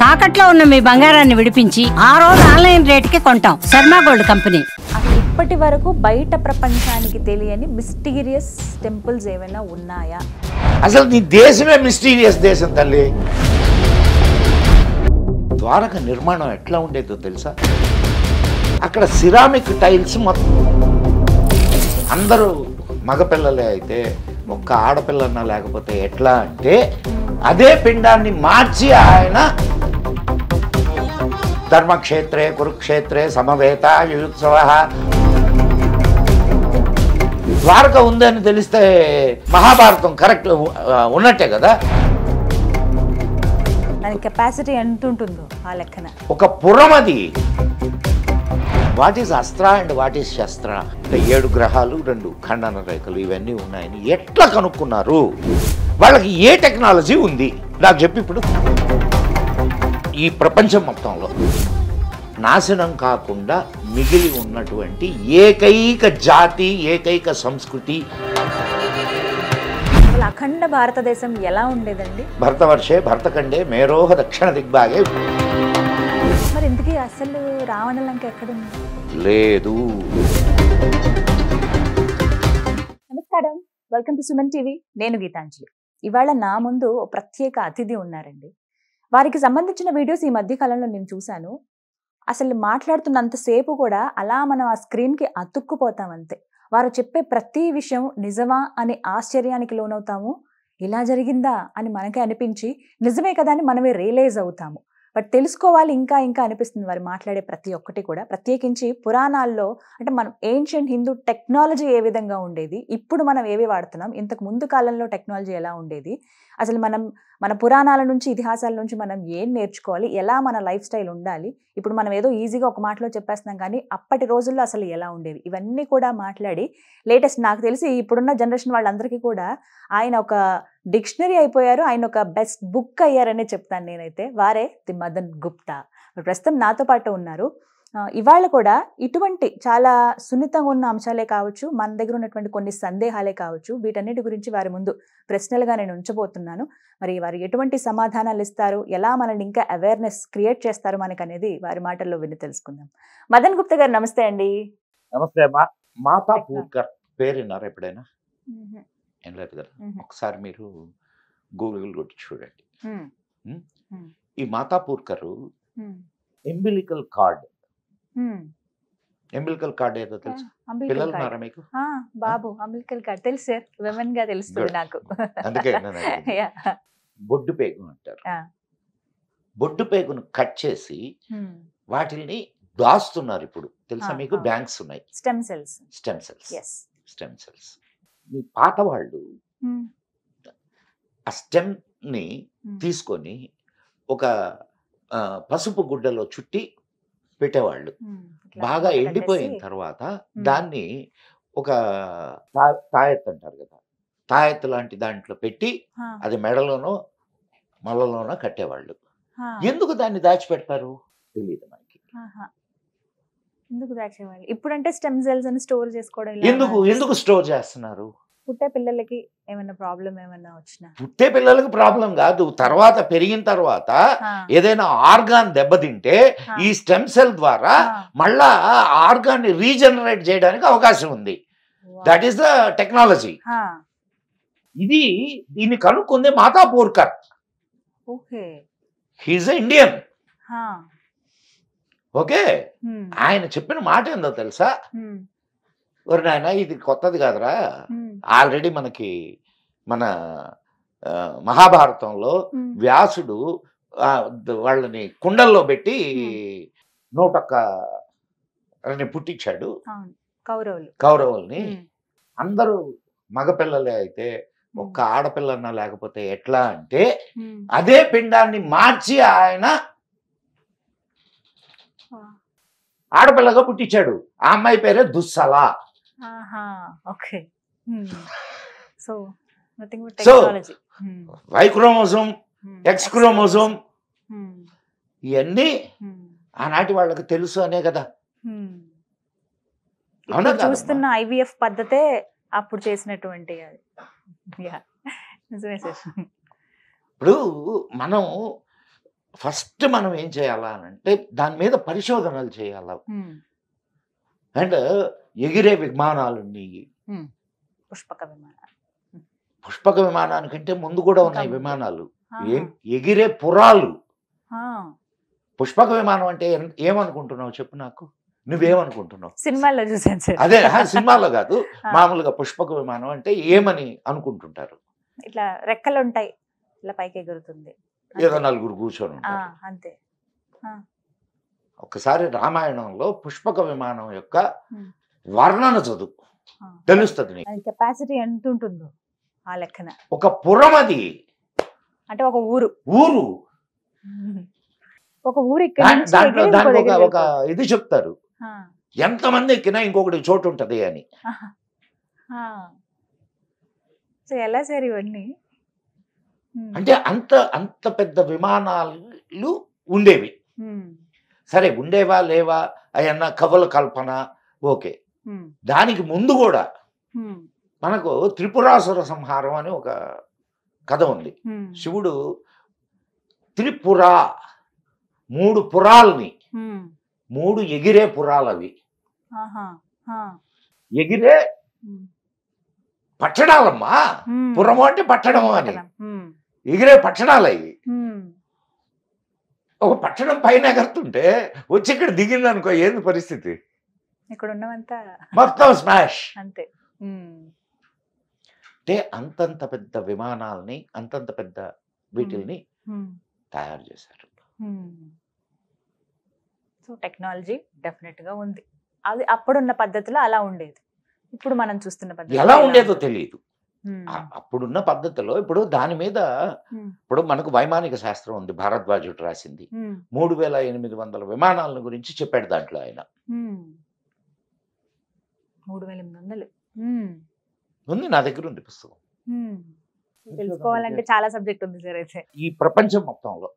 తాకట్లో ఉన్న మీ బంగారాన్ని విడిపించి ఆ రోజు ఆన్లైన్ రేటుకి కొంటాం. Sharma gold company. ఇప్పటి వరకు బయట ప్రపంచానికి తెలియని మిస్టీరియస్ టెంపుల్స్ ఏమైనా ఉన్నాయా? అసలు నీ దేశమే మిస్టీరియస్ దేశం తల్లి. ద్వారక నిర్మాణం ఎట్లా ఉండేదో తెలుసా? అక్కడ సిరామిక్ టైల్స్ మొత్తం అందరూ మగపిల్లలే అయితే ఒక్క ఆడపిల్లన్నా లేకపోతే ఎట్లా అంటే అదే పిండాన్ని మార్చి ఆయన ధర్మక్షేత్రే కురుక్షేత్రే సమవేత యుయుత్సవ ద్వారక ఉందని తెలిస్తే మహాభారతం కరెక్ట్ ఉన్నట్టే కదా. దాని కెపాసిటీ ఎంత ఉంటుందో ఆ లెక్కన ఒక పురం అది. What is astra and what is shastra అంటే 7 గ్రహాలు 2 ఖండన రేఖలు ఇవన్నీ ఉన్నాయని ఎట్లా కనుక్కున్నారు? వాళ్ళకి ఏ టెక్నాలజీ ఉంది నాకు చెప్పి. ఇప్పుడు ఈ ప్రపంచం మొత్తంలో నాశనం కాకుండా మిగిలి ఉన్నటువంటి ఏకైక జాతి ఏకైక సంస్కృతి అఖండ భారతదేశం ఎలా ఉండేదండి? భరతవర్షే భరతఖండే మేరోహ దక్షిణ దిగ్భాగే. మరి ఇంతకీ అసలు రావణ లంక ఎక్కడుంది? లేదు. నమస్కారం, వెల్కమ్ టు సుమన్ టీవీ. నేను గీతాంజలి. ఇవాళ నా ముందు ప్రత్యేక అతిథి ఉన్నారండి. వారికి సంబంధించిన వీడియోస్ ఈ మధ్య కాలంలో నేను చూశాను. అసలు మాట్లాడుతున్నంతసేపు కూడా అలా మనం ఆ స్క్రీన్కి అతుక్కుపోతాం అంతే. వారు చెప్పే ప్రతి విషయం నిజమా అని ఆశ్చర్యానికి లోనవుతాము. ఇలా జరిగిందా అని మనకే అనిపించి నిజమే కదా అని మనమే రియలైజ్ అవుతాము. బట్ తెలుసుకోవాలి ఇంకా ఇంకా అనిపిస్తుంది వారు మాట్లాడే ప్రతి ఒక్కటి కూడా. ప్రత్యేకించి పురాణాల్లో అంటే మనం ఏన్షియంట్ హిందూ టెక్నాలజీ ఏ విధంగా ఉండేది, ఇప్పుడు మనం ఏవి వాడుతున్నాం, ఇంతకు ముందు కాలంలో టెక్నాలజీ ఎలా ఉండేది, అసలు మన పురాణాల నుంచి ఇతిహాసాల నుంచి మనం ఏం నేర్చుకోవాలి, ఎలా మన లైఫ్ స్టైల్ ఉండాలి, ఇప్పుడు మనం ఏదో ఈజీగా ఒక మాటలో చెప్పేస్తున్నాం కానీ అప్పటి రోజుల్లో అసలు ఎలా ఉండేది, ఇవన్నీ కూడా మాట్లాడి లేటెస్ట్ నాకు తెలిసి ఇప్పుడున్న జనరేషన్ వాళ్ళందరికీ కూడా ఆయన ఒక డిక్షనరీ అయిపోయారు. ఆయన ఒక బెస్ట్ బుక్ అయ్యారనే చెప్తాను నేనైతే. వారే ది మదన్ గుప్తా. ప్రస్తుతం నాతో పాటు ఉన్నారు. ఇవాళ కూడా ఇటువంటి చాలా సున్నితంగా ఉన్న అంశాలే కావచ్చు, మన దగ్గర ఉన్నటువంటి కొన్ని సందేహాలే కావచ్చు, వీటన్నిటి గురించి వారి ముందు ప్రశ్నలుగా నేను ఉంచబోతున్నాను. మరి వారు ఎటువంటి సమాధానాలు ఇస్తారు, ఎలా మనల్ని ఇంకా అవేర్నెస్ క్రియేట్ చేస్తారు మనకు అనేది వారి మాటల్లో విని తెలుసుకుందాం. మదన్ గుప్తా గారు నమస్తే అండి. నమస్తే. మాతా పూర్కర్ పేరు విన్నారా ఎప్పుడైనా? ఏం లేదు కదా. ఒకసారి మీరు గూగుల్ కొట్టి చూడండి. ఈ మాతా పూర్కర్ ఎంబిలికల్ కార్డ్ ఏదో తెలుసు? పిల్లలు ఉన్నారా మీకు? బాబు అంబిలికల్ కార్డ్ తెలుసు సార్, విమెన్ గా తెలుస్తుంది నాకు. అందుకే బొడ్డు పేగు అంటారు. బొడ్డు పేగును కట్ చేసి వాటిని దాస్తున్నారు. ఇప్పుడు తెలుసా మీకు? బ్యాంక్స్ ఉన్నాయి. Stem cells. మీ పాత వాళ్ళు ఆ స్టెమ్ ని తీసుకొని ఒక పసుపు గుడ్డలో చుట్టి పెట్టేవాళ్ళు. బాగా ఎండిపోయిన తర్వాత దాన్ని ఒక తాయెత్తు అంటారు కదా, తాయెత్తు లాంటి దాంట్లో పెట్టి అది మెడలోనో మొలలోనో కట్టేవాళ్ళు. ఎందుకు దాన్ని దాచిపెడతారు తెలియదు మనకి. ఎందుకు దాచేవాళ్ళు? ఇప్పుడంటే స్టెమ్ సెల్స్ అని స్టోర్ చేసుకోవడం. ఎందుకు స్టోర్ చేస్తున్నారు? పుట్టే పిల్లలకి ఏమైనా ప్రాబ్లం ఏమైనా వచ్చినా? పుట్టే పిల్లలకి ప్రాబ్లం కాదు, తర్వాత పెరిగిన తర్వాత ఏదైనా ఆర్గాన్ దెబ్బతింటే ఈ స్టెమ్ సెల్ ద్వారా మళ్ళా ఆర్గాన్ ని రీజనరేట్ చేయడానికి అవకాశం ఉంది. That is the technology. దీన్ని కనుక్కుంది Mata Purkar. He is Indian. Okay. ఆయన చెప్పిన మాట ఏందో తెలుసా? ఒరి నాయన, ఇది కొత్తది కాదురా, ఆల్రెడీ మనకి మన మహాభారతంలో వ్యాసుడు వాళ్ళని కుండల్లో పెట్టి 101 పుట్టించాడు కౌరవుల్ని. అందరూ మగపిల్లలే అయితే ఒక్క ఆడపిల్లన్నా లేకపోతే ఎట్లా అంటే అదే పిండాన్ని మార్చి ఆయన ఆడపిల్లగా పుట్టించాడు. ఆ అమ్మాయి పేరే Dussala. So Y chromosome, X chromosome ఇవన్నీ ఆనాటి వాళ్ళకి తెలుసు అనే కదా. చూస్తున్న IVF పద్ధతే అప్పుడు చేసినటువంటి. ఇప్పుడు మనం ఫస్ట్ మనం ఏం చేయాలా అని అంటే దాని మీద పరిశోధనలు చేయాలా. అండ్ ఎగిరే విమానాలు పుష్పక విమానాలు. పుష్పక విమానానికంటే ముందు కూడా ఉన్నాయి ఇంకా ముందు. విమానాలు. ఎగిరే పురాలు. ఆ, పుష్పక విమానం అంటే ఏమనుకుంటున్నావు చెప్పు నాకు, నువ్వేమనుకుంటున్నావు? సినిమాల్లో చూసాను సార్. అదే సినిమాలో కాదు, ఆ. మామూలుగా పుష్పక విమానం అంటే ఏమని అనుకుంటుంటారు? ఇట్లా రెక్కలు ఉంటాయి, ఇట్లా పైకి ఎగురుతుంది. ఏదో నలుగురు కూర్చొని ఆ, ఉంటారు. అంతే. ఒకసారి రామాయణంలో పుష్పక విమానం యొక్క Hmm. వర్ణన చదువు, ఆ. తెలుస్తుంది నీకు. అది కెపాసిటీ ఎంత ఉంటుందో ఆ లెక్కన. ఒక పురం, అది అంటే ఒక ఊరు ఊరు. ఒక ఊరు ఇక్కడ నుంచి దాంట్లో ఎగిరి ఇంకో దానికి దగ్గరికి ఒక ఇది చెప్తారు, ఆ, ఎంతమంది ఎక్కినా ఇంకొకటి చోటు ఉంటది అని. ఆ. సో ఎలా సార్ ఇవన్నీ? అంటే అంత అంత పెద్ద విమానాలు ఉండేవి. సరే ఉండేవా లేవా అయన్న కవుల కల్పన, ఓకే. దానికి ముందు కూడా మనకు త్రిపురాసుర సంహారం అని ఒక కథ ఉంది. శివుడు త్రిపుర, 3 పురాల్ని, 3 ఎగిరే పురాలు అవి. ఎగిరే పట్టణాలమ్మా, పురము అంటే పట్టణము అని. ఎగిరే పట్టణాలు అవి. ఒక పట్టణం పైన ఎగరుతుంటే వచ్చి ఇక్కడ దిగింది అనుకో, ఏంది పరిస్థితి? ఇక్కడ ఉన్నవంతా మొత్తం స్మాష్. అంతే. అంటే అంతంత పెద్ద విమానాల్ని, అంతంత పెద్ద వీటిల్ని తయారు చేశారు. సో టెక్నాలజీ డెఫినెట్ గా ఉంది. అది అప్పుడున్న పద్ధతిలో అలా ఉండేది. ఇప్పుడు మనం చూస్తున్న పద్ధతి ఎలా ఉండేదో తెలియదు. అప్పుడున్న పద్ధతిలో ఇప్పుడు దాని మీద ఇప్పుడు మనకు వైమానిక శాస్త్రం ఉంది, భారద్వాజుడు రాసింది. 3800 విమానాలను గురించి చెప్పాడు దాంట్లో ఆయన. 3800 ఉంది, నా దగ్గర ఉంది పుస్తకం. తెలుసుకోవాలంటే చాలా సబ్జెక్ట్ ఉంది సార్. అయితే ఈ ప్రపంచం మొత్తంలో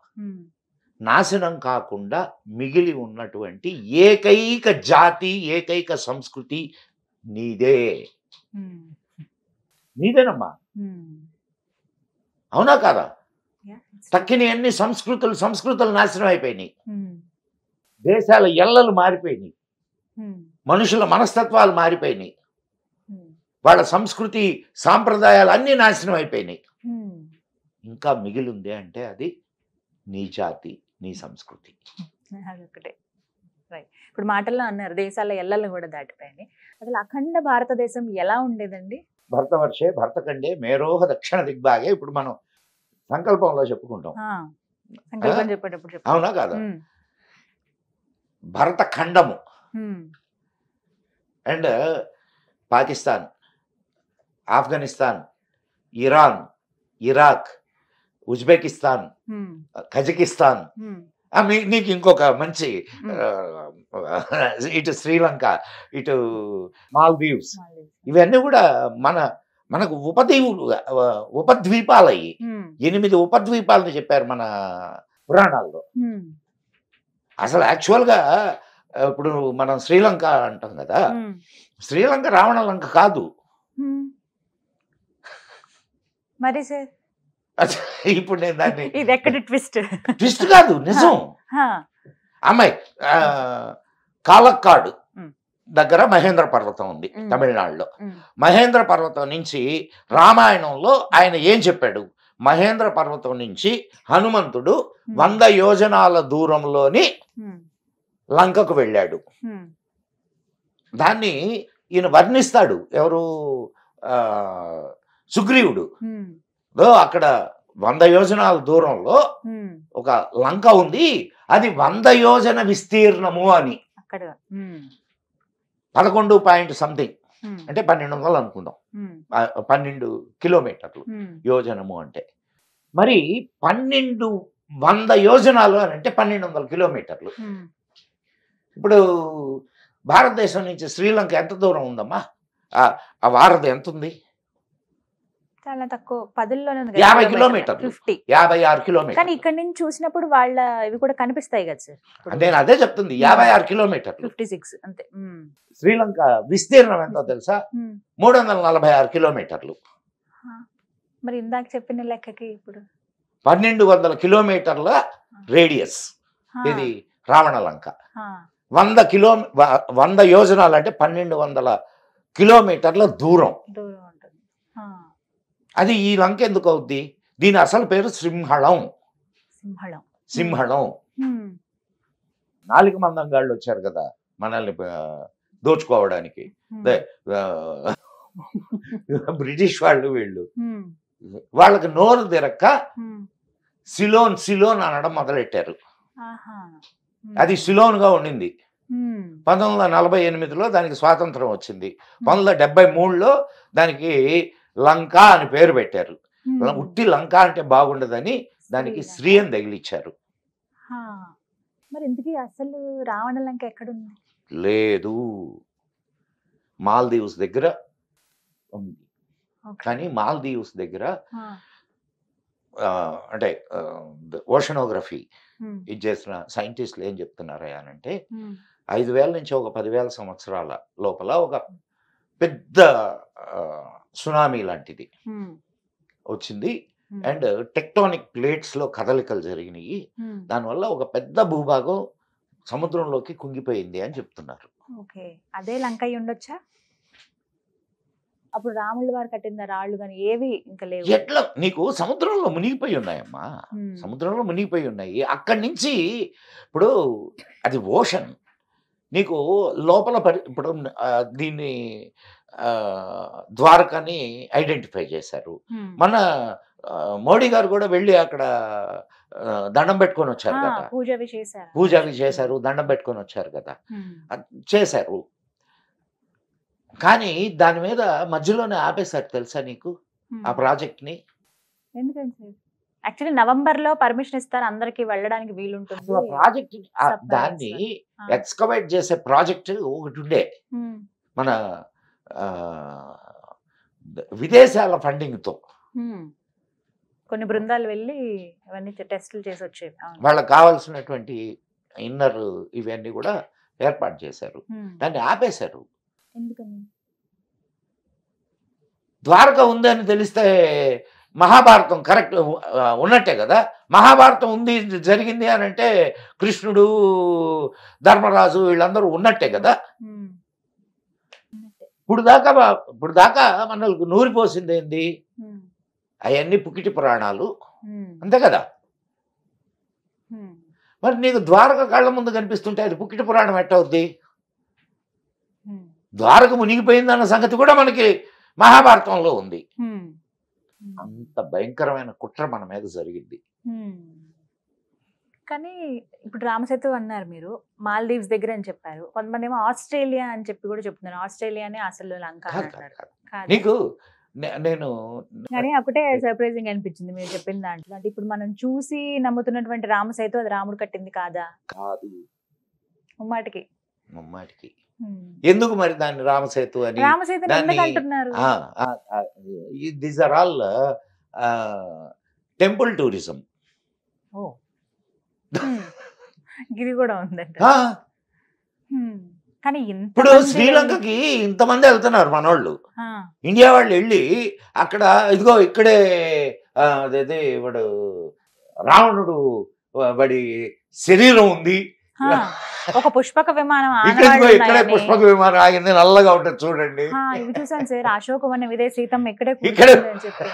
నాశనం కాకుండా మిగిలి ఉన్నటువంటి ఏకైక జాతి, ఏకైక సంస్కృతి నీదే. నీదేనమ్మా, అవునా కాదా? తక్కిన అన్ని సంస్కృతులు నాశనం అయిపోయినాయి. దేశాల ఎల్లలు మారిపోయినాయి, మనుషుల మనస్తత్వాలు మారిపోయినాయి, వాళ్ళ సంస్కృతి సాంప్రదాయాలు అన్నీ నాశనం అయిపోయినాయి. ఇంకా మిగిలింది అంటే అది నీ జాతి, నీ సంస్కృతి. అదొకటే. రైట్. ఇప్పుడు మాటల్లో అన్నారు దేశాల ఎల్లలు కూడా దాటిపోయాయి. అసలు అఖండ భారతదేశం ఎలా ఉండేదండి? భరతవర్షే భరతఖండే మేరోహ దక్షిణ దిగ్భాగే. ఇప్పుడు మనం సంకల్పంలో చెప్పుకుంటాం, సంకల్పం చెప్పేటప్పుడు అవునా కాదా? భరతఖండము and Pakistan, Afghanistan, Iran, Iraq, Uzbekistan, Kazakhstan, నీకు ఇంకొక మంచి ఇటు శ్రీలంక, ఇటు మాల్దీవ్స్, ఇవన్నీ కూడా మనకు ఉపద్వీపాలు అయ్యి 8 ఉపద్వీపాలని చెప్పారు మన పురాణాల్లో. అసలు యాక్చువల్గా ఇప్పుడు మనం శ్రీలంక అంటాం కదా, శ్రీలంక రావణ లంక కాదు. మరి సార్ ఇప్పుడు నేను దాన్ని ఇది ఎక్కడ ట్విస్ట్ కాదు, నిజం. అమ్మాయి కాలక్కాడు దగ్గర మహేంద్ర పర్వతం ఉంది తమిళనాడులో. మహేంద్ర పర్వతం నుంచి రామాయణంలో ఆయన ఏం చెప్పాడు? మహేంద్ర పర్వతం నుంచి హనుమంతుడు 100 యోజనాల దూరంలోని లంకకు వెళ్ళాడు. దాన్ని ఈయన వర్ణిస్తాడు, ఎవరు? సుగ్రీవుడు. అక్కడ 100 యోజనాల దూరంలో ఒక లంక ఉంది, అది 100 యోజన విస్తీర్ణము అని. 11 పాయింట్ సంథింగ్ అంటే 1200 అనుకుందాం, 12 కిలోమీటర్లు యోజనము అంటే. మరి 100 యోజనాలు అని అంటే 1200 కిలోమీటర్లు. ఇప్పుడు భారతదేశం నుంచి శ్రీలంక ఎంత దూరం ఉందమ్మా? ఆ వారధి ఎంత ఉంది? చాలా తక్కువ, 50 కిలోమీటర్లు, 56 కిలోమీటర్లు. కానీ ఇక్కడ నుంచి చూసినప్పుడు వాళ్ళ ఇవి కూడా కనిపిస్తాయి కదా సార్. నేను అదే చెప్తుంది, 56 కిలోమీటర్లు. 56 అంతే. శ్రీలంక విస్తీర్ణం ఎంతో తెలుసా? 346 కిలోమీటర్లు. మరి ఇందాక చెప్పిన లెక్కకి ఇప్పుడు 1200 కిలోమీటర్ల రేడియస్ హా, ఇది రావణ లంక. హా, 100 యోజనాలు అంటే 1200 కిలోమీటర్ల దూరం. దూరం ఉంటుంది. హా, అది ఈ లంక ఎందుకు అవుద్ది? దీని అసలు పేరు సింహళం. సింహళం. సింహళం. హ్మ్, 4 మందంగాళ్ళు వచ్చారు కదా మనల్ని దోచుకోవడానికి. హ్మ్, బ్రిటిష్ వాళ్ళు వీళ్ళు హ్మ్, వాళ్ళకి నోరు తిరక్క హ్మ్. సిలోన్ సిలోన్ అనడం మొదలెట్టారు. ఆహా, హ్మ్, అది సిలోన్గా ఉండింది. హ్మ్, 1948లో దానికి స్వాతంత్రం వచ్చింది. 1973లో దానికి లంక అని పేరు పెట్టారు. హ్మ్. ఉట్టి లంక అంటే బాగుండదని దానికి శ్రీ అని తగిలిచ్చారు. హా. మరి ఇంతకీ అసలు రావణ లంక ఎక్కడుంది? లేదు, మాల్దీవ్స్ దగ్గర ఉంది. ఓకే. కానీ మాల్దీవ్స్ దగ్గర హా, అంటే ఓషనోగ్రఫీ హ్మ్, ఇది చేసిన సైంటిస్టులు ఏం చెప్తున్నారా అంటే హ్మ్, 5000 నుంచి ఒక 10,000 సంవత్సరాల లోపల ఒక పెద్ద సునామీ లాంటిది హ్మ్, వచ్చింది. హ్మ్, అండ్ టెక్టానిక్ ప్లేట్స్లో కదలికలు జరిగినాయి. హ్మ్. దానివల్ల ఒక పెద్ద భూభాగం సముద్రంలోకి కుంగిపోయింది అని చెప్తున్నారు. ఓకే. అదే లంక అయి ఉండొచ్చా? అప్పుడు రాముల వారు కట్టిన రాళ్ళు కానీ ఏవి ఇంకా లేవు. ఎట్లా నీకు సముద్రంలో మునిగిపోయి ఉన్నాయమ్మా, హ్మ్, సముద్రంలో మునిగిపోయి ఉన్నాయి. అక్కడి నుంచి ఇప్పుడు అది ఓషన్ నీకు లోపల ఇప్పుడు దీన్ని ద్వారకాని ఐడెంటిఫై చేశారు. హ్మ్. మన మోడీ గారు కూడా వెళ్ళి అక్కడ దండం పెట్టుకొని వచ్చారు ఆ, కదా, పూజ అవి చేశారు. పూజ అవి చేశారు, దండం పెట్టుకొని వచ్చారు కదా, హ్మ్, అది చేశారు. కానీ దాని మీద మధ్యలోనే ఆపేశారు తెలుసా నీకు హ్మ్. ఆ ప్రాజెక్ట్ని. ఎందుకంటే యాక్చువల్లీ నవంబర్ లో పర్మిషన్ ఇస్తారు, అందరికి వెళ్ళడానికి వీలుంటుంది. అసలు ఆ ప్రాజెక్ట్ Surprise. దాన్ని ఆ. ఎక్స్కవేట్ చేసే ప్రాజెక్ట్ ఒకటి ఉండే హ్మ్, మన ఆ, విదేశాల ఫండింగ్తో హ్మ్. కొన్ని బృందాలు వెళ్ళి అవన్నీ టెస్టులు చేసి వచ్చేవి. అవును. వాళ్ళకి కావాల్సినటువంటి ఇన్నర్ ఇవన్నీ కూడా ఏర్పాటు చేశారు. హ్మ్. దాన్ని ఆపేశారు. ఎందుకని? ద్వారక ఉందని తెలిస్తే మహాభారతం కరెక్ట్ ఉన్నట్టే కదా. మహాభారతం ఉంది జరిగింది అని అంటే కృష్ణుడు ధర్మరాజు వీళ్ళందరూ ఉన్నట్టే కదా. హ్మ్. ఉన్నట్టే. ఇప్పుడు దాకా మనకు నూరిపోసింది ఏంది? హ్మ్, అవన్నీ పుకిటి పురాణాలు హ్మ్, అంతే కదా. హ్మ్, మరి నీకు ద్వారక కళ్ళ ముందు కనిపిస్తుంటే అది పుకిటి పురాణం ఎట్టవుద్ది? హ్మ్, ద్వారక మునిగిపోయిందన్న సంగతి కూడా మనకి మహాభారతంలో ఉంది. హ్మ్, హ్మ్. అంత భయంకరమైన కుట్ర మన మీద జరిగింది. హ్మ్. కానీ ఇప్పుడు రామసేతు అన్నారు మీరు, మాల్దీవ్స్ దగ్గర అని చెప్పారు. కొంతమంది ఏమో ఆస్ట్రేలియా అని చెప్పి కూడా చెప్తున్నారు. ఆస్ట్రేలియానే అసలు లంక అని కాదు అంటారు. కాదు. కాదా? నీకు నేను కానీ ఒకటే సర్ప్రైజింగ్ అనిపించింది మీరు చెప్పిన దాంట్లో. అంటే ఇప్పుడు మనం చూసి నమ్ముతున్నటువంటి రామసేతు అది రాముడు కట్టింది కాదా? కాదు ముమ్మాటికి. ముమ్మాటికి. హ్మ్. ఎందుకు మరి దాన్ని రామసేతు అని రామసేతుని దాన్ని ఎందుకు అంటున్నారు? These are all temple tourism. Oh. Hmm. ఇది కూడా ఉందంట. హ్మ్. కానీ ఇప్పుడు శ్రీలంకకి ఇంతమంది వెళ్తున్నారు మనోళ్ళు, ఇండియా వాళ్ళు వెళ్ళి అక్కడ ఇదిగో ఇక్కడే అదేదే వాడు రావణుడు వాడి శరీరం ఉంది, ఒక పుష్పక విమానం ఇక్కడే పుష్పక విమానం ఆగింది నల్లగా ఉంటుంది చూడండి. ఇవి చూసాను సార్. అశోకవనం ఇదే సీతమ్మ ఇక్కడే ఇక్కడే అని చెప్పి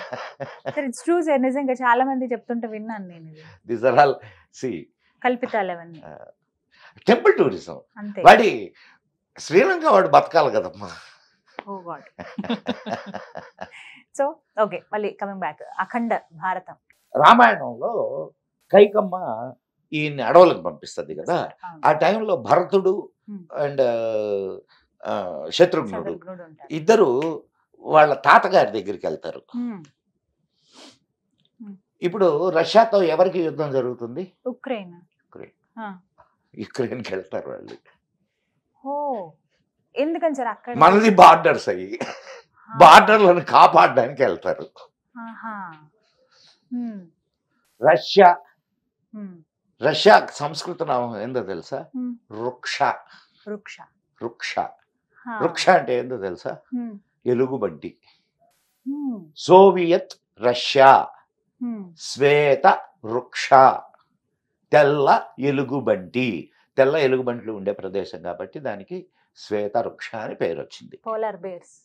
ఇట్స్ ట్రూ సార్. నిజంగా చాలా మంది చెప్తుంటే విన్నాను నేను. దీస్ ఆర్ ఆల్ కల్పితాలు అవన్నీ. Temple tourism. అంతే. వాడి శ్రీలంక వాడు బతకాలి కదమ్మా. ఓ గాడ్. సో ఓకే, మళ్ళీ కమింగ్ బ్యాక్ అఖండ భారతం. రామాయణంలో కైకమ్మ ఈయన్ని అడవులకు పంపిస్తుంది కదా. ఆ టైంలో భరతుడు అండ్ శత్రుఘ్నుడు ఇద్దరు వాళ్ళ తాతగారి దగ్గరికి వెళ్తారు. ఇప్పుడు రష్యాతో ఎవరికి యుద్ధం జరుగుతుంది? యుక్రెయిన్కి వెళ్తారు వాళ్ళు. ఎందుకని సార్? అక్కడ మనది బార్డర్స్ అయ్యి బార్డర్లను కాపాడడానికి వెళ్తారు. రష్యా సంస్కృత నామం ఏందో తెలుసా? వృక్ష. వృక్ష అంటే ఏందో తెలుసా? ఎలుగుబంటి. సోవియత్ రష్యా శ్వేత వృక్ష. తెల్ల ఎలుగుబంటి. తెల్ల ఎలుగుబంట్లు ఉండే ప్రదేశం కాబట్టి దానికి శ్వేత వృక్ష అని పేరు వచ్చింది. పోలార్ బేర్స్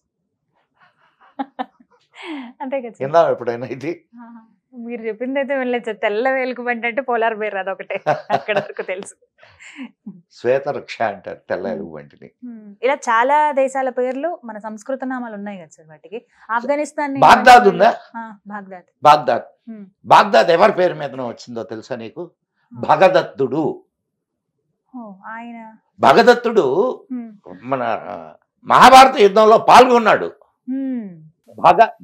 అంతే కదా సార్? విన్నా ఎప్పుడైనా ఇది? ఆహా. మీరు చెప్పింది అయితే వెళ్ళలేదు సార్. తెల్ల ఎలుగుబంటి అంటే పోలార్ బేర్ అదొకటే అక్కడ వరకు తెలుసు. శ్వేత వృక్ష అంటారు తెల్ల ఎలుగుబంటిని. ఇలా చాలా దేశాల పేర్లు మన సంస్కృత నామాలు ఉన్నాయి కదా సార్ వాటికి. ఆఫ్ఘనిస్తాన్ బాగ్దాద్ ఉందా? బాగ్దాద్. బాగ్దాద్. బాగ్దాద్ ఎవరి పేరు మీద వచ్చిందో తెలుసా నీకు? భగదత్తుడు. ఆయన భగదత్తుడు మన మహాభారత యుద్ధంలో పాల్గొన్నాడు.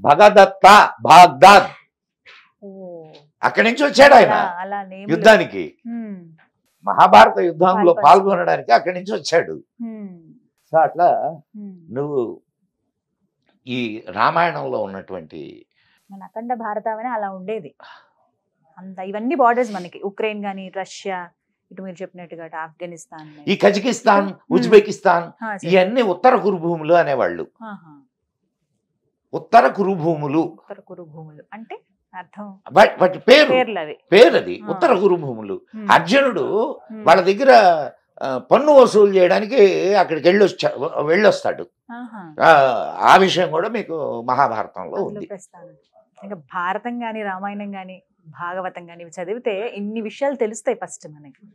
భగదత్త బాగ్దాద్ అక్కడి నుంచి వచ్చాడు ఆయన యుద్ధానికి. మహాభారత యుద్ధంలో పాల్గొనడానికి అక్కడి నుంచి వచ్చాడు. సో అట్లా నువ్వు ఈ రామాయణంలో ఉన్నటువంటి మన అఖండ భారతం అలా ఉండేది అంత. ఇవన్నీ బార్డర్స్ మనకి, ఉక్రెయిన్ గానీ, రష్యా, ఇటు మీరు చెప్పినట్టుగా ఆఫ్ఘనిస్తాన్, ఈ కజకిస్తాన్, ఉజ్బెకిస్తాన్ ఇవన్నీ ఉత్తర కురుభూములు అనేవాళ్ళు. ఉత్తర కురుభూములు. ఉత్తర కురుభూములు అంటే అర్థం వాటి పేరది ఉత్తర కురుభూములు. అర్జునుడు వాళ్ళ దగ్గర పన్ను వసూలు చేయడానికి అక్కడికి వెళ్ళొస్తాడు. ఆ విషయం కూడా మీకు మహాభారతంలో ఉంది. ఇంకా భారతం గాని, రామాయణం గాని, భాగవతం గాని చదివితే ఇన్ని విషయాలు తెలుస్తాయి ఫస్ట్ మనకి.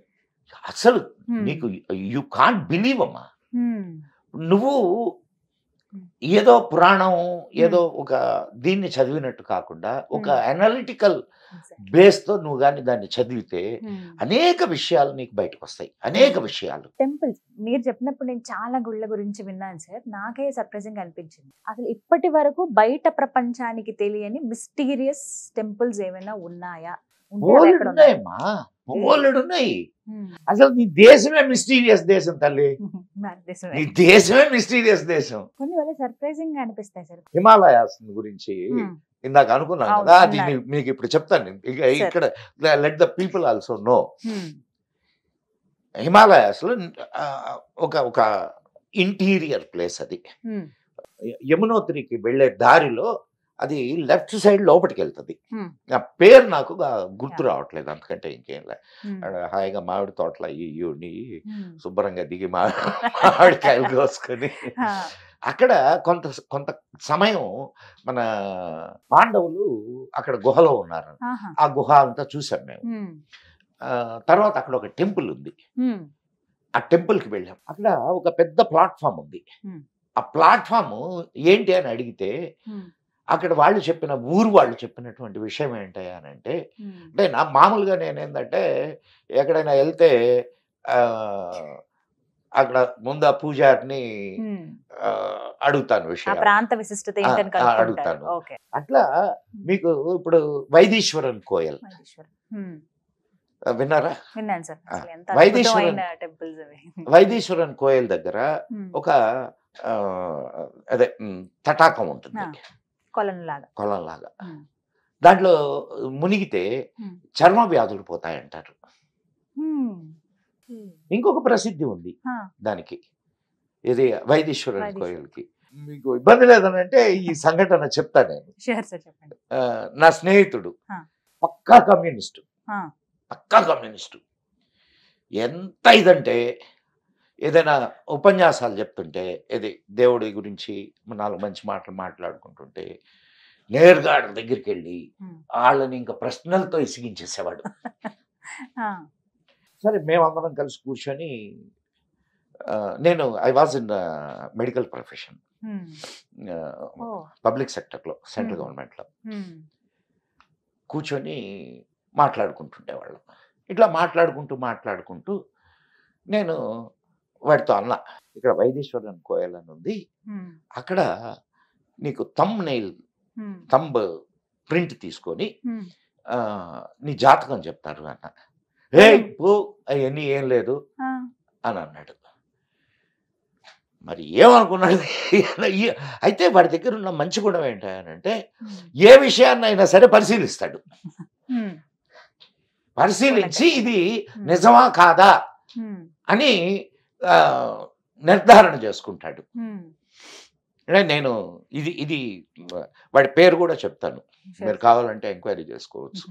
అసలు నీకు యు కాంట్ బిలీవ్ అమ్మా. నువ్వు ఏదో పురాణం ఏదో ఒక దీన్ని చదివినట్టు కాకుండా ఒక అనలిటికల్ బేస్ తో నువ్వు కానీ దాన్ని చదివితే అనేక విషయాలు నీకు బయటకు వస్తాయి. అనేక విషయాలు. టెంపుల్స్ మీరు చెప్పినప్పుడు నేను చాలా గుళ్ళ గురించి విన్నాను సార్. నాకే సర్ప్రైజింగ్ అనిపించింది. అసలు ఇప్పటి వరకు బయట ప్రపంచానికి తెలియని మిస్టీరియస్ టెంపుల్స్ ఏమైనా ఉన్నాయా? ఉన్నాయమ్మా, ఉన్నాయి. అసలు నీ దేశమే మిస్టీరియస్ దేశం తల్లి. నీ దేశమే మిస్టీరియస్ దేశం. కొన్ని వేళ సర్ప్రైజింగ్ అనిపిస్తాయి సార్. హిమాలయాస్ గురించి ఇందాక అనుకున్నాను కదా, అది మీకు ఇప్పుడు చెప్తాను. ఇక్కడ let the people also know. Himalayas లో ఒక ఇంటీరియర్ ప్లేస్ అది. యమునోత్రికి వెళ్లే దారిలో అది లెఫ్ట్ సైడ్ లోపలికి వెళ్తుంది. ఆ పేరు నాకు గుర్తు రావట్లేదు, అంతకంటే ఇంకేం లే. హాయిగా మామిడి తోటలు అయ్యి శుభ్రంగా దిగి మామిడికాయలు కోసుకొని అక్కడ కొంత సమయం మన పాండవులు అక్కడ గుహలో ఉన్నారు. ఆ గుహ అంతా చూసాం మేము. తర్వాత అక్కడ ఒక టెంపుల్ ఉంది. ఆ టెంపుల్కి వెళ్ళాం. అక్కడ ఒక పెద్ద ప్లాట్ఫామ్ ఉంది. ఆ ప్లాట్ఫామ్ ఏంటి అని అడిగితే అక్కడ వాళ్ళు చెప్పినటువంటి విషయం ఏంటంటే, అంటే నా మామూలుగా నేనేందంటే ఎక్కడైనా వెళ్తే అక్కడ ముందు ఆ పూజారిని అడుగుతాను విషయం, ప్రాంత విశిష్టత అడుగుతాను. అట్లా మీకు ఇప్పుడు వైదీశ్వరన్ కోయల్ విన్నారా? వైదీశ్వరన్ కోయల్ దగ్గర ఒక అదే తటాకం ఉంటుంది, కొలంలాగా. దాంట్లో మునిగితే చర్మ వ్యాధులు పోతాయంటారు. ఇంకొక ప్రసిద్ధి ఉంది దానికి, ఇది వైదీశ్వరన్ కోయిల్కి. మీకు ఇబ్బంది లేదనంటే ఈ సంఘటన చెప్తా నేను. నా స్నేహితుడు పక్కా కమ్యూనిస్టు. ఎంత ఇదంటే ఏదైనా ఉపన్యాసాలు చెప్తుంటే, ఇది దేవుడి గురించి 4 మంచి మాటలు మాట్లాడుకుంటుంటే నేరుగా వాళ్ళ దగ్గరికి వెళ్ళి వాళ్ళని ఇంకా ప్రశ్నలతో ఇసిగించేసేవాడు. సరే మేమందరం కలిసి కూర్చొని, నేను I was in medical profession, public సెక్టర్లో, సెంట్రల్ గవర్నమెంట్లో కూర్చొని మాట్లాడుకుంటుండేవాళ్ళం. ఇట్లా మాట్లాడుకుంటూ నేను వాడితో అన్నా, ఇక్కడ వైదీశ్వరన్ కోయల్ అని ఉంది, అక్కడ నీకు థంబ్ ప్రింట్ తీసుకొని నీ జాతకం చెప్తారు అన్న. పో అవన్నీ ఏం లేదు అని అన్నాడు. మరి ఏమనుకున్నాడు? అయితే వాడి దగ్గర ఉన్న మంచి గుణం ఏంటంటే ఏ విషయాన్ని అయినా సరే పరిశీలిస్తాడు. పరిశీలించి ఇది నిజమా కాదా అని నిర్ధారణ చేసుకుంటాడు. నేను ఇది వాడి పేరు కూడా చెప్తాను, మీరు కావాలంటే ఎంక్వైరీ చేసుకోవచ్చు.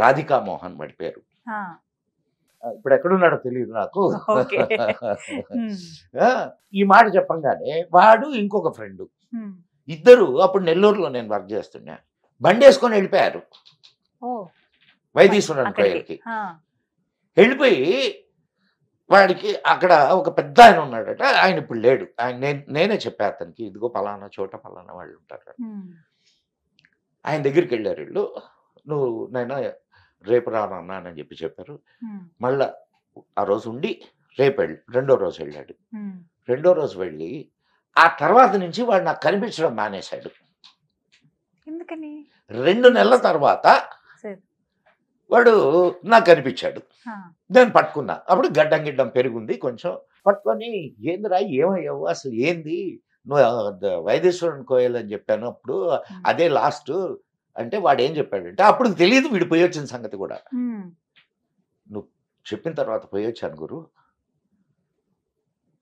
రాధికా మోహన్ వాడి పేరు. ఇప్పుడు ఎక్కడున్నాడో తెలియదు నాకు. ఓకే. ఆ, ఈ మాట చెప్పంగానే వాడు ఇంకొక ఫ్రెండ్ హ్మ్. ఇద్దరు అప్పుడు నెల్లూరులో నేను వర్క్ చేస్తున్నా, బండి వేసుకొని వెళ్ళిపోయారు ఓ వైదీశ్వరన్ అక్కడికి. కోయిల్కి. ఆ, వెళ్ళిపోయి వాడికి అక్కడ ఒక పెద్ద ఆయన ఉన్నాడట, ఆయన ఇప్పుడు లేడు. ఆయన నేనే చెప్పా అతనికి, ఇదిగో పలానా చోట పలానా వాళ్ళు ఉంటారు. హ్మ్. ఆయన దగ్గరికి వెళ్ళారు వీళ్ళు. నువ్వు నైనా రేపు రానన్నా అని చెప్పి చెప్పారు. హ్మ్. మళ్ళా ఆ రోజు ఉండి రేపు రెండో రోజు వెళ్ళాడు. హ్మ్. రెండో రోజు వెళ్ళి ఆ తర్వాత నుంచి వాడు నాకు కనిపించడం మానేశాడు. ఎందుకని? 2 నెలల తర్వాత సరే. వాడు నాకు కనిపించాడు. ఆ, నేను పట్టుకున్నా. అప్పుడు గడ్డం గిడ్డం పెరుగుంది కొంచెం. పట్టుకొని ఏందిరా ఏమయ్యావు అసలు ఏంది, నువ్వు వైదేశ్వరన్ కోయల్ అని చెప్పాను అప్పుడు, అదే లాస్ట్ అంటే వాడు ఏం చెప్పాడంటే, అప్పుడు తెలియదు వీడు పోయి వచ్చిన సంగతి కూడా. హ్మ్. నువ్వు చెప్పిన తర్వాత పోయి వచ్చాను గురు.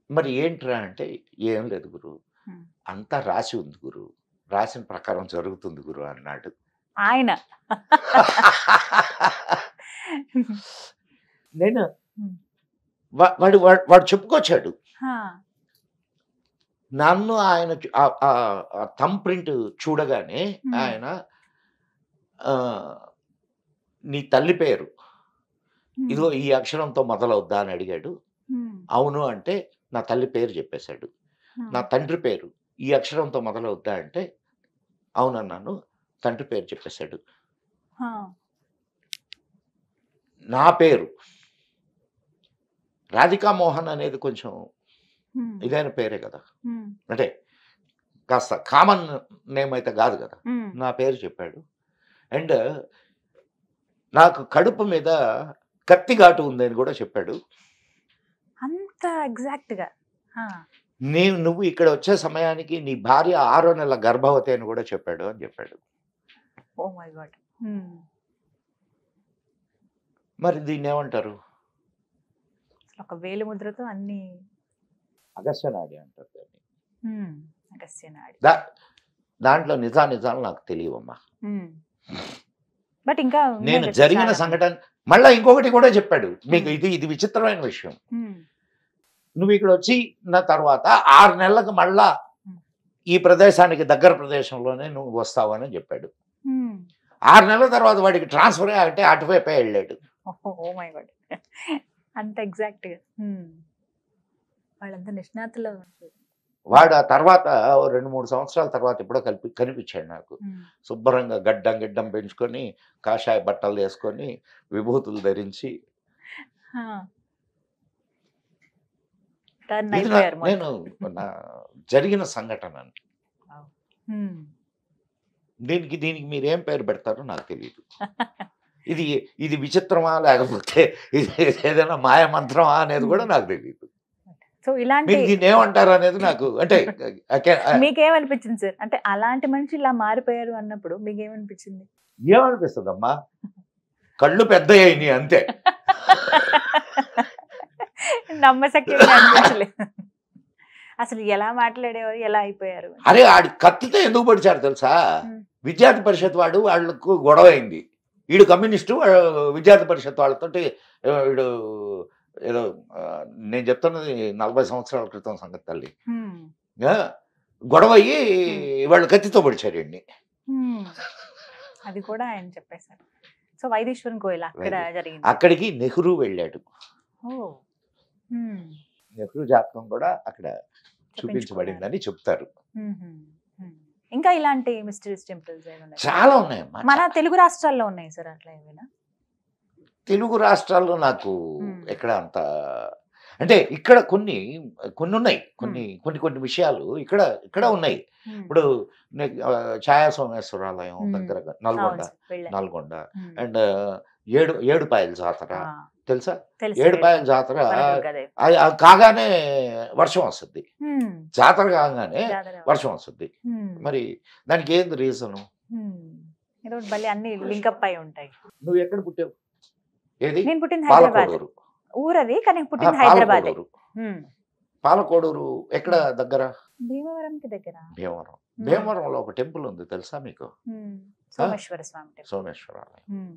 మరి ఏంట్రా అంటే, ఏం లేదు గురు, హ్మ్. అంతా రాసి ఉంది గురు, రాసిన ప్రకారం జరుగుతుంది గురు అన్నాడు. ఆయన నేను హ్మ్. వాడు వాడు వాడు చెప్పుకొచ్చాడు. ఆ, నన్ను ఆయన థంబ్ ప్రింట్ చూడగానే హ్మ్. ఆయన ఆ, నీ తల్లి పేరు హ్మ్. ఇదిగో ఈ అక్షరంతో మొదలవుద్దా అని అడిగాడు. హ్మ్. అవును అంటే నా తల్లి పేరు చెప్పేశాడు. హ్మ్. నా తండ్రి పేరు ఈ అక్షరంతో మొదలవుద్దా అంటే అవునన్నాను, తండ్రి పేరు చెప్పేశాడు. ఆ, నా పేరు రాధికా మోహన్ అనేది కొంచెం హ్మ్. ఇదైన పేరే కదా, హ్మ్. అంటే కాస్త కామన్ నేమ్ అయితే కాదు కదా. హ్మ్. నా పేరు చెప్పాడు. అండ్ నాకు కడుపు మీద కత్తి ఘాటు ఉందని కూడా చెప్పాడు. అంత ఎగ్జాక్ట్ గా. ఆ, నువ్వు ఇక్కడ వచ్చే సమయానికి నీ భార్య 6వ నెల గర్భవతి అని కూడా చెప్పాడు అని చెప్పాడు. Oh my God. హ్మ్. మరి దీన్ని ఏమంటారు? అసలు ఒక వేలు ముద్రతో అన్ని. అగస్త్యనాడి అంటారు దాన్ని. హ్మ్. అగస్త్యనాడి. దాంట్లో నిజాలు నాకు తెలియవమ్మా. హ్మ్. బట్ ఇంకా ఉన్నాయి నేను కదా జరిగిన చాలా మంది. సంఘటన మళ్ళా ఇంకొకటి కూడా చెప్పాడు మీకు. ఇది విచిత్రమైన విషయం. హ్మ్. నువ్వు ఇక్కడ వచ్చిన తర్వాత 6 నెలలకు మళ్ళా హ్మ్. ఈ ప్రదేశానికి దగ్గర ప్రదేశంలోనే నువ్వు వస్తావు అని చెప్పాడు. హ్మ్. 6 నెలల తర్వాత వాడికి ట్రాన్స్ఫర్ అంటే అటువైపే వెళ్ళాడు. Oh my God. అంత ఎగ్జాక్ట్ గా. హ్మ్. వాళ్ళంతా నిష్ణాతులు. వాడు ఆ తర్వాత 2-3 సంవత్సరాల తర్వాత ఎప్పుడో కనిపించాడు నాకు. హ్మ్. శుభ్రంగా గిడ్డం పెంచుకొని, కాషాయ బట్టలు వేసుకొని, విభూతులు ధరించి. ఆ. టర్న్ ఇది అయిపోయారు నేను మొత్తం. నా జరిగిన సంఘటన. హ్మ్. దీనికి మీరు ఏం పేరు పెడతారో నాకు తెలియదు. ఇది విచిత్రమా లేకపోతే ఇది ఏదైనా మాయ మంత్రమా అనేది కూడా నాకు తెలియదు. సో ఇలాంటి మీరు దీన్ని ఏమంటారు అనేది నాకు అంటే మీకేమనిపించింది సార్? అంటే అలాంటి మనిషి ఇలా మారిపోయారు అన్నప్పుడు మీకేమనిపించింది? ఏమనిపిస్తుందమ్మా, కళ్ళు పెద్ద అయినాయి అంతే. నమ్మశక్యంగా అనిపించలేదు. అసలు ఎలా మాట్లాడేవారు, ఎలా అయిపోయారు? అరే ఆడి కత్తితో ఎందుకు పొడిచారు తెలుసా? విద్యార్థి పరిషత్ వాళ్ళకు గొడవ అయింది. వీడు కమ్యూనిస్టు, విద్యార్థి పరిషత్ వాళ్ళతోటి వీడు ఏదో నేను చెప్తున్నది 40 సంవత్సరాల క్రితం సంగతి తల్లి. గొడవ అయ్యి వాళ్ళు కత్తితో పొడిచారు వీడిని. అది కూడా ఆయన చెప్పేశారు. సో వైదేశ్వరన్ కోయిల్ అక్కడ జరిగింది. అక్కడికి నెహ్రూ వెళ్ళాడు. నెహ్రూ జాతకం కూడా అక్కడ చూపించబడిందని చెప్తారు. ఇంకా ఇలాంటి మిస్టరీస్ టెంపుల్స్ ఏమైనా చాలా ఉన్నాయమ్మా. మన తెలుగు రాష్ట్రాల్లో ఉన్నాయి సార్ అట్లా ఏమైనా? తెలుగు రాష్ట్రాల్లో నాకు ఎక్కడ అంత అంటే ఇక్కడ కొన్ని ఉన్నాయి, కొన్ని విషయాలు ఇక్కడ ఉన్నాయి. ఇప్పుడు ఛాయా సోమేశ్వరాలయం దగ్గర నల్గొండ అండ్ ఏడుపాయల జాతర తెలుసా? ఏడుపాయల జాతర కాగానే వర్షం వస్తుంది, జాతర కాగానే వర్షం వస్తుంది. మరి దానికి ఏంది రీజను? అన్ని లింకప్ అయి ఉంటాయి. నువ్వు ఎక్కడ పుట్టావు? ఏది? నేను పుట్టింది హైదరాబాద్. ఊరది కానీ పుట్టింది హైదరాబాద్. పాలకోడూరు ఎక్కడ దగ్గర? భీమవరంకి దగ్గర. భీమవరంలో ఒక టెంపుల్ ఉంది తెలుసా మీకు? సోమేశ్వర స్వామి. సోమేశ్వరాలయం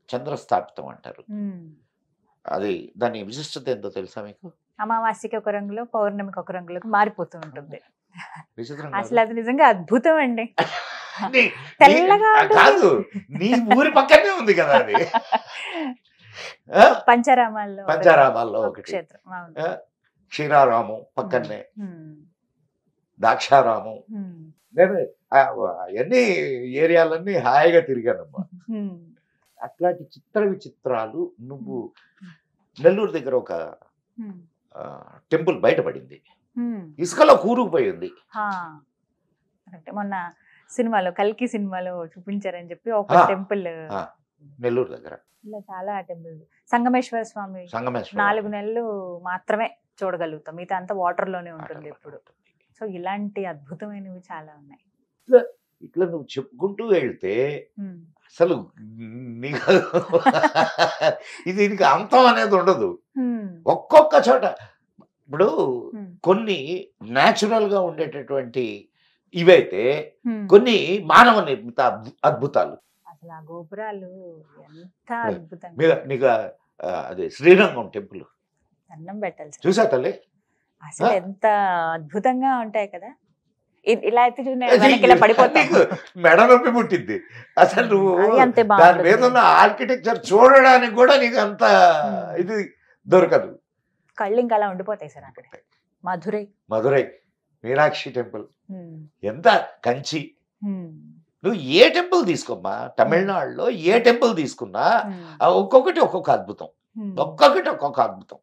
చంద్రస్థాపితం అంటారు. అది దాని విశిష్టత ఏంటో తెలుసా మీకు? అమావాస్యకి ఒక రంగులో పౌర్ణమికి ఒక రంగులోకి మారిపోతూ ఉంటుంది. విచిత్రం అసలు అది నిజంగా అద్భుతం అండి. నీ- తెల్లగా నీ- ఉంటుంది. కాదు, నీ ఊరి పక్కనే ఉంది కదా అది. ఆ? పంచరామాల్లో పంచరామాల్లో ఒక ఒకటి. క్షేత్రం. అవును. ఆ? క్షీరారామం పక్కనే, ఉమ్, దాక్షారామం. ఉమ్, నేను అన్ని ఏరియాలన్నీ హాయిగా తిరిగానమ్మా. ఉమ్, అట్లాంటి చిత్ర విచిత్రాలు నువ్వు నెల్లూరు దగ్గర ఒక ఉమ్, టెంపుల్ బయటపడింది, ఉమ్. ఇసుకలో కూరుకుపోయింది. హా. కరెక్ట్. మొన్న సినిమాలో కల్కి సినిమాలో చూపించారని చెప్పి ఒక ఆ. టెంపుల్, ఆ, నెల్లూరు దగ్గర ఇలా చాలా టెంపుల్. సంగమేశ్వర స్వామి సంగమేశ్వర 4 నెలలు మాత్రమే చూడగలుగుతాం, మిగతా అంతా వాటర్ లోనే ఉంటుంది ఎప్పుడు. సో ఇలాంటి అద్భుతమైనవి చాలా ఉన్నాయి. ఇట్లా నువ్వు చెప్పుకుంటూ వెళ్తే ఉమ్, అసలు నీకు దీనికి అంతం అనేది ఉండదు. ఉమ్, ఒక్కొక్క చోట ఇప్పుడు ఉమ్, కొన్ని న్యాచురల్ గా ఉండేటటువంటి ఇవైతే, ఉమ్. కొన్ని మానవ నిర్మిత అద్భుతాలు. అసలు ఆ గోపురాలు ఎంత అద్భుతంగా. నీకు అదే శ్రీరంగం టెంపుల్ దండం పెట్టాలి సార్. చూసా తల్లి? అసలు ఎంత అద్భుతంగా ఉంటాయి కదా. ఇలా అయితే వెనక్కి ఇలా పడిపోతాం. నీకు మెడ నొప్పి పుట్టింది అసలు. నువ్వు అది అంతే దాని బాగుంటుంది. మీద ఉన్న ఆర్కిటెక్చర్ చూడడానికి కూడా నీకు అంత ఇది దొరకదు. కళ్ళు ఇంకా అలా ఉండిపోతాయి సార్ అక్కడ. మధురై మీనాక్షి టెంపుల్, ఉమ్, ఎంత కంచి. ఉమ్, నువ్వు ఏ టెంపుల్ తీసుకోమ్మా, తమిళనాడులో ఏ టెంపుల్ తీసుకున్నా ఉమ్, ఒక్కొక్కటి ఒక్కొక్క అద్భుతం, ఉమ్. ఒక్కొక్కటి ఒక్కొక్క అద్భుతం.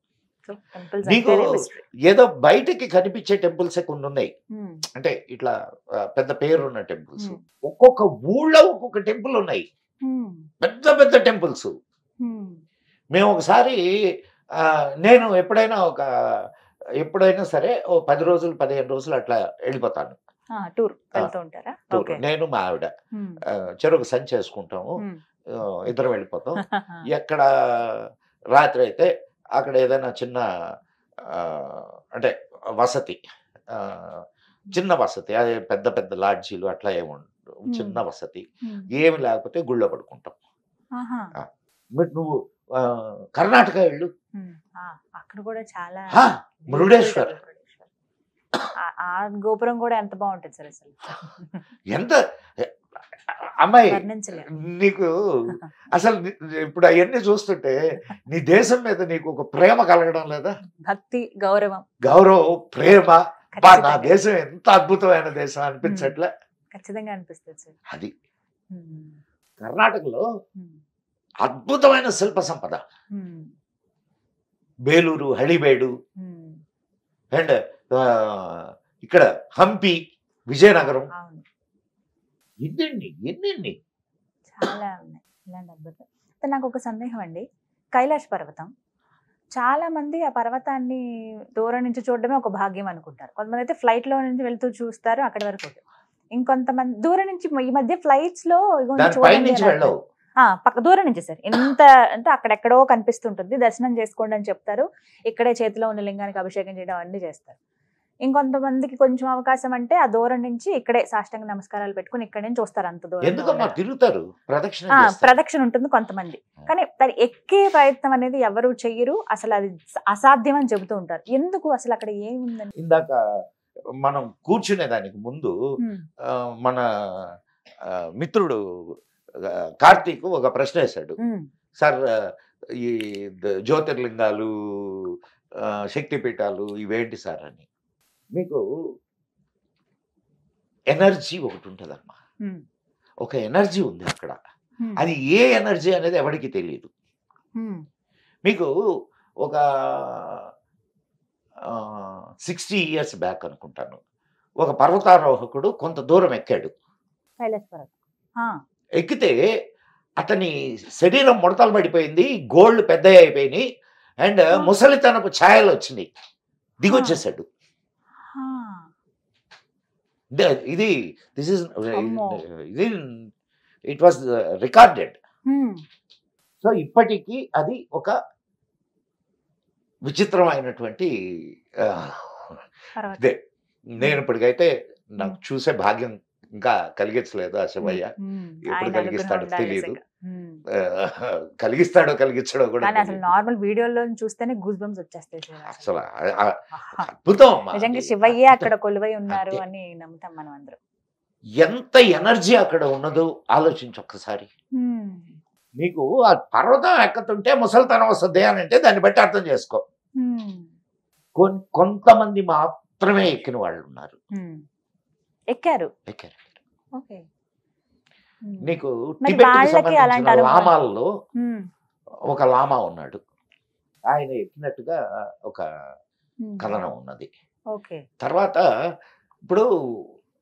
So, temples నీకు అంటేనే mystery. ఏదో బయటకి కనిపించే టెంపుల్స్ కొన్ని ఉన్నాయి, ఉమ్, అంటే ఇట్లా పెద్ద పేరున్న టెంపుల్స్. ఉమ్, ఒక్కొక్క ఊళ్ళో ఒక్కొక్క టెంపుల్ ఉన్నాయి, ఉమ్, పెద్ద పెద్ద టెంపుల్స్. ఉమ్, మేము ఒకసారి నేను ఎప్పుడైనా సరే ఓ 10 రోజులు 15 రోజులు అట్లా వెళ్ళిపోతాను టూర్ వెళ్తూ ఉంటారా? టూర్. ఓకే. నేను మా ఆవిడ ఉమ్, చెరుకు సంచి చేసుకుంటాము, ఉమ్. ఇద్దరం వెళ్ళిపోతాం. ఎక్కడ రాత్రి అయితే అక్కడ ఏదైనా చిన్న అంటే వసతి, చిన్న వసతి, అదే పెద్ద పెద్ద లాడ్జీలు అట్లా ఏముండవు, చిన్న వసతి. ఉమ్, ఏమి లేకపోతే గుళ్ళో పడుకుంటాం. ఆహా. మరి నువ్వు కర్ణాటక వెళ్ళు, ఉమ్, అక్కడ కూడా చాలా హా, మురుడేశ్వర్. ఆ గోపురం కూడా ఎంత బాగుంటుంది సార్ అసలు. ఎంత అమ్మాయి వర్ణించలేము. నీకు అసలు ఇప్పుడు అవన్నీ చూస్తుంటే నీ దేశం మీద నీకు ఒక ప్రేమ కలగడం లేదా? భక్తి, గౌరవం, గౌరవం, ప్రేమ. బా, నా ఖచ్చితంగా. దేశం ఎంత అద్భుతమైన దేశం అనిపించట్లే? ఖచ్చితంగా అనిపిస్తుంది సార్. అది ఉమ్, కర్ణాటకలో ఉమ్, అద్భుతమైన శిల్ప సంపద. ఉమ్, బేలూరు, హళిబేడు, ఉమ్. అండ్ ఇక్కడ హంపి, విజయనగరం, అవును, ఎన్ని చాలా ఉన్నాయి ఇలాంటి అద్భుతం. అయితే నాకు ఒక సందేహం అండి. కైలాష్ పర్వతం, చాలా మంది ఆ పర్వతాన్ని దూరం నుంచి చూడడమే ఒక భాగ్యం అనుకుంటారు. కొంతమంది అయితే ఫ్లైట్ లో నుంచి వెళ్తూ చూస్తారు అక్కడి వరకు. ఇంకొంతమంది దూరం నుంచి, ఈ మధ్య ఫ్లైట్స్ లో ఇగోండి దాని పై చూడండి నుంచి అని వెళ్ళవు. అంటారు. పక్క దూరం నుంచి సార్, ఎంత అంటే అక్కడెక్కడో కనిపిస్తుంటుంది, దర్శనం చేసుకోండి అని చెప్తారు. ఇక్కడే చేతిలో ఉన్న లింగానికి అభిషేకం చేయడం అన్ని చేస్తారు. ఇంకొంతమందికి కొంచెం అవకాశం అంటే ఆ దూరం నుంచి ఇక్కడే సాష్టాంగ నమస్కారాలు పెట్టుకుని ఇక్కడ నుంచి చూస్తారు అంత దూరం. ఎందుకమ్మా తిరుగుతారు, ప్రదక్షిణ చేస్తారు. ప్రదక్షిణ ఉంటుంది కొంతమంది, కానీ దాన్ని ఎక్కే ప్రయత్నం అనేది ఎవరు చెయ్యరు. అసలు అది అసాధ్యం అని చెబుతూ ఉంటారు. ఎందుకు అసలు అక్కడ ఏముందని? ఇందాక మనం కూర్చునే దానికి ముందు మన మిత్రుడు కార్తీక్ ఒక ప్రశ్న వేశాడు. సార్, ఈ జ్యోతిర్లింగాలు, శక్తిపీఠాలు ఇవేంటి సార్ అని. మీకు ఎనర్జీ ఒకటి ఉంటుందమ్మా, ఒక ఎనర్జీ ఉంది అక్కడ. అది ఏ ఎనర్జీ అనేది ఎవరికి తెలియదు. మీకు ఒక 60 years బ్యాక్ అనుకుంటాను, ఒక పర్వతారోహకుడు కొంత దూరం ఎక్కాడు. ఎక్కితే అతని శరీరం ముడతలు పడిపోయింది, గోళ్ళు పెద్దవి అయిపోయినాయి, అండ్ ముసలితనపు ఛాయలు వచ్చినాయి, దిగొచ్చేసాడు. ఇది ఇట్ వాజ్ రికార్డెడ్. సో ఇప్పటికీ అది ఒక విచిత్రమైనటువంటి నేను ఇప్పటికైతే నాకు చూసే భాగ్యం ఇంకా కలిగించలేదు. ఆ శివయ్య ఎప్పుడు కలిగిస్తాడో తెలియదు. కలిగిస్తాడో కలిగించాడో కూడా కానీ అసలు తెలియదు. నార్మల్ వీడియోలో చూస్తేనే గూస్ బంప్స్ వచ్చేస్తాయి సార్ అసలు. అసలు అద్భుతం అమ్మా. నిజంగా అది శివయ్యే అద్భుతం. అక్కడ కొలువై ఉన్నారు అంతే. అని నమ్ముతాం మనం అందరం. ఎంత ఎనర్జీ అక్కడ ఉన్నదో ఆలోచించి ఒక్కసారి. నీకు ఆ పర్వతం ఎక్కుతుంటే ముసలితనం వస్తుంది అని అంటే దాన్ని బట్టి అర్థం చేసుకో. కొంతమంది మాత్రమే ఎక్కిన వాళ్ళు ఉన్నారు. ఎక్కారు. ఎక్కారు. ఓకే. నీకు మరి టిబెట్కి వాళ్ళకి సంబంధించిన అలాంటి అనుభవం- లామాల్లో ఒక లామా ఉన్నాడు. ఆయన ఎక్కినట్టుగా ఒక కథనం ఉన్నది. ఓకే. తర్వాత ఇప్పుడు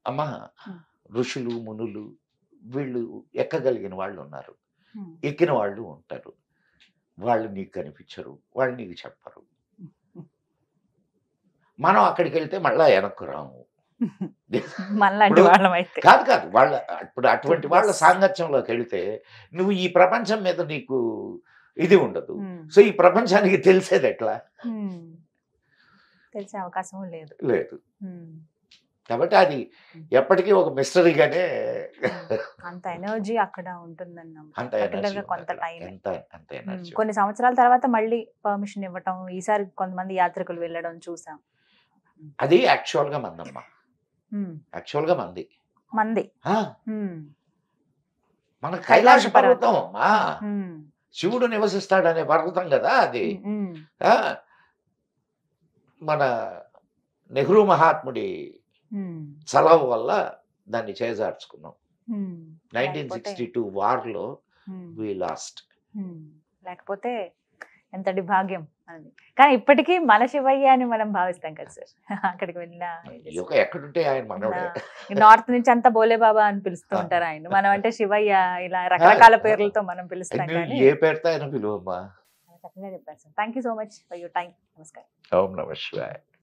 అమ్మ ఋషులు మునులు వీళ్ళు ఎక్కగలిగిన వాళ్ళు ఉన్నారు, ఎక్కిన వాళ్ళు ఉంటారు. వాళ్ళు నీకు కనిపించరు, వాళ్ళు నీకు చెప్పరు. మనం అక్కడికి వెళ్తే మళ్ళా వెనక్కు రాము. మనలాంటి ఇప్పుడు వాళ్ళం అయితే కాదు కాదు వాళ్ళ ఇప్పుడు అటువంటి వాళ్ళ సాంగత్యంలోకి వెళితే నువ్వు ఈ ప్రపంచం మీద నీకు ఇది ఉండదు. సో ఈ ప్రపంచానికి తెలిసేది ఎట్లా? తెలిసే అవకాశం లేదు. లేదు. కాబట్టి అది ఎప్పటికీ ఒక మిస్టరీగానే అంత ఎనర్జీ అక్కడ ఉంటుందన్న అంత Particular ఎనర్జీ గా కొంత టైం. అంత ఎనర్జీ. కొన్ని సంవత్సరాల తర్వాత మళ్ళీ పర్మిషన్ ఇవ్వటం, ఈసారి కొంతమంది యాత్రికులు వెళ్ళడం చూసాం. అది యాక్చువల్గా మందమ్మా, యాక్చువల్గా మంది. మంది ఆ, మన కైలాస కైలాస పర్వతం. పర్వతం అమ్మా, శివుడు నివసిస్తాడనే పర్వతం కదా అది. ఆ, మన నెహ్రూ మహాత్ముడి చలవ వల్ల దాన్ని చేజార్చుకున్నాం. 1962 వార్లో వి లాస్ట్. లేకపోతే ఎంతటి భాగ్యం మనది. కానీ ఇప్పటికీ మన శివయ్య అని మనం భావిస్తాం కదా సార్. అక్కడికి వెళ్ళిన ఎక్కడుంటే ఆయన మనోడే. నార్త్ నుంచి అంతా బోలే బాబా అని పిలుస్తూ ఉంటారు ఆయన. మనం అంటే శివయ్య ఇలా రకరకాల పేర్లతో మనం పిలుస్తాం. నువ్వు కానీ ఏ పేరుతో ఆయన పిలువమ్మా. చక్కగా చెప్పారు sir. Thank you so much for your time. నమస్కారం. ఓం నమః శివాయ.